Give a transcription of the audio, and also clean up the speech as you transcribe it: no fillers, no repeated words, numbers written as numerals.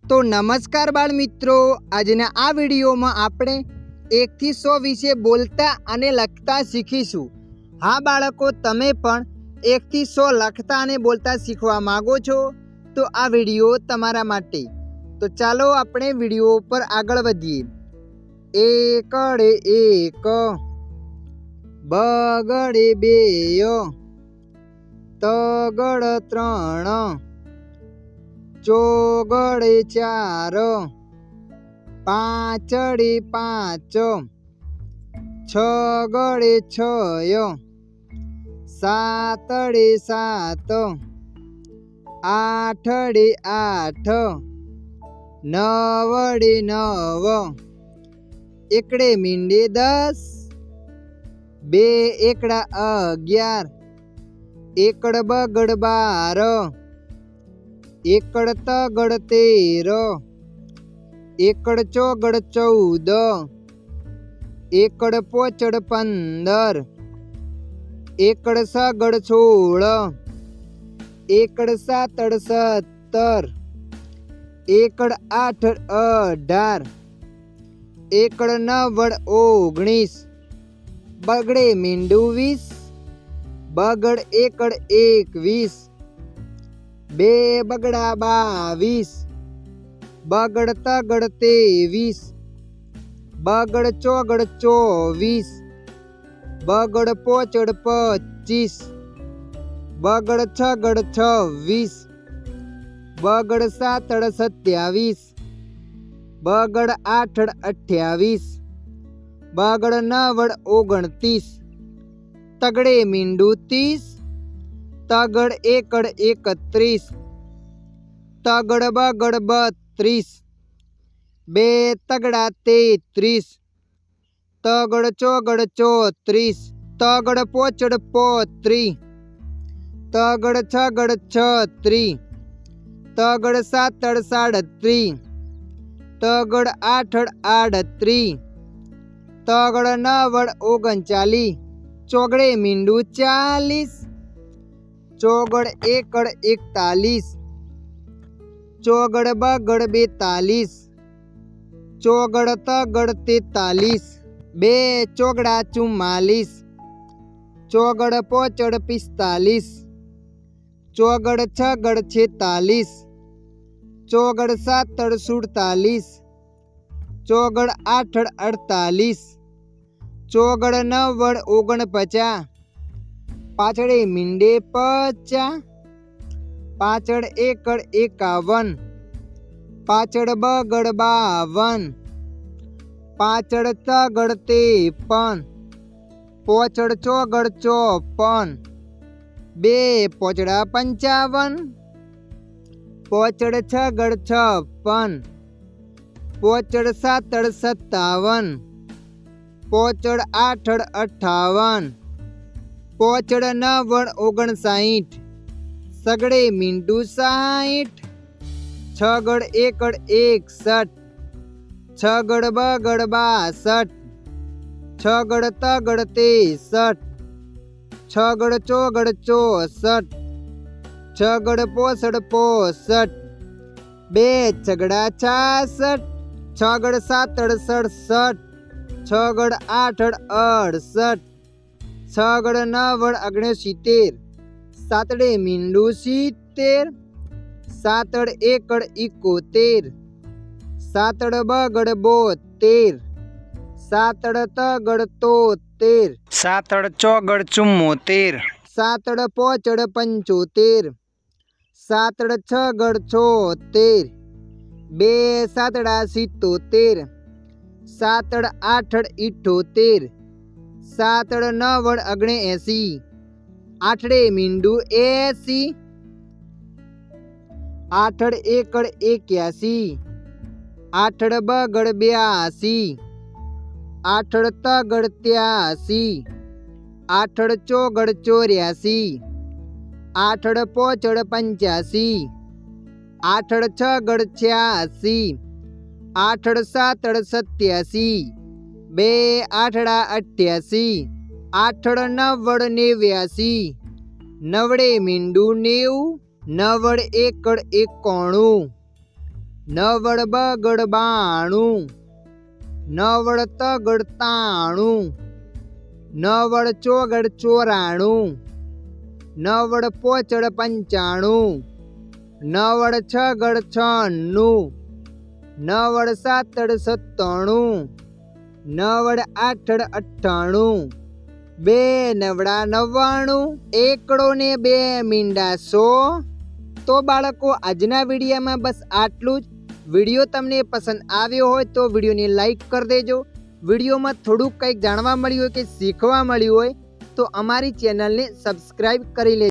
तो नमस्कार बाळ मित्रों, આજના આ વિડીયોમાં આપણે 1 થી 100 વિશે બોલતા અને લખતા શીખીશું। હા બાળકો, તમે પણ 1 થી 100 લખતા અને બોલતા શીખવા માંગો છો તો આ વિડીયો તમારા માટે। તો ચાલો આપણે વિડીયો પર આગળ વધીએ। એકડે એક, બગડે બેય, તગડ ત્રણ, ચોગड़े चार, पाँचड़े पाँच, छगड़े छय, सातड़े सात, आठड़े आठ, नवड़े नव, एकड़े मींडे 10, बे एकड़ा 11, एकड़ बगड़ 12, एकड़ तगड़ 13, एकड़ चौगड़ 14, एकड़ पोचड़ 15, एकड़ सगड़ 16, एकड़ सातड़ 17, एकड़ आठड़ 18, एकड़ नवड़ 19, बगड़े मींडू 20, बगड़ एकड़ 21, बे बगड़ा 22, बगड़ तगड़ 23, बगड़ चौगड़ 24, बगड़ पोचड़ 25, बगड़ छगड़ 26, बगड़ सातड़ 27, बगड़ आठड़ 28, बगड़ नवड़ 29, तगड़े मींडू 30, तगड़ एकड़ 31, तगड़ बगड़ 32, बे तगड़ा 33, तगड़ चौगड़ 34, तगड़ पोचड़ 35, तगड़ छगड़ 36, तगड़ सातड़ 37, तगड़ आठड़ 38, तगड़ नवड़ 39, चौगड़े मींडू 40, चौगड़ एकड़ 41, चौगड़ बगड़ 42, चौगड़ तगड़ 43, बे चौगड़ा 44, चौगड़ पोचड़ 45, चौगड़ छगड़ 46, चौगड़ सातड़ 47, चौगड़ आठड़ 48, चौगड़ नवड़ 49, पाछड़े मींडे 50, पाछड़ एकड़ 51, पाछड़ बगड़ 52, पाछड़ तगड़ 53, पोचड़ चौगड़ 54, बे पोचड़ा 55, पोचड़ छगड़ 56, पोचड़ सातड़ 57, पोचड़ आठड़ 58, पोचड़ नवड़ 59, सगड़े मींडू 60, छगड़ एकड़ 61, छगड़ बगड़ 62, छगड़ तगड़ 63, छगड़ चौगड़ 64, छगड़ पोसड़ 65, बे छगड़ा 66, छगड़ सातड़ 67, छगड़ आठड़ 68, छगड़ नवड़ 69, सातड़े मींडू 70, सातड़ एकड़ 71, सातड़ बगड़ 72, सातड़ तगड़ 73, सातड़ चौगड़ 74, सातड़ पोचड़ 75, सातड़ छगड़ 76, बे सातड़ा 77, सातड़ आठड़ 78, सातड़ नवड़ 79, आठड़े मींडू 80, आठड़ एकड़ 81, आठड़ बगड़ 82, आठड़ तगड़ 83, आठड़ चौगड़ 84, आठड़ पोचड़ 85, आठड़ छगड़ 86, आठड़ सातड़ 87, बे आठड़ा 88, आठड़ नवड़ 89, नवड़े मींडू 90, नवड़ एकड़ 91, નવડ બગડ બાણું, નવડ તગડ તાણું, નવડ ચોગડ ચોરાણું, નવડ પોચડ પંચાણું, નવડ છગડ છન્નું, નવડ સાતડ સત્તાણું, નવડ આઠડ અઠ્ઠાણું, બે નવડા 99, એકડો ને બે મીંડા 100। તો બાળકો આજના વિડીયોમાં બસ આટલું જ। વિડીયો તમને પસંદ આવ્યો હોય તો વિડીયોને લાઈક કરી દેજો। વિડીયોમાં થોડુંક કંઈક જાણવા મળ્યું હોય કે શીખવા મળ્યું હોય તો અમારી ચેનલને સબસ્ક્રાઈબ કરી લેજો।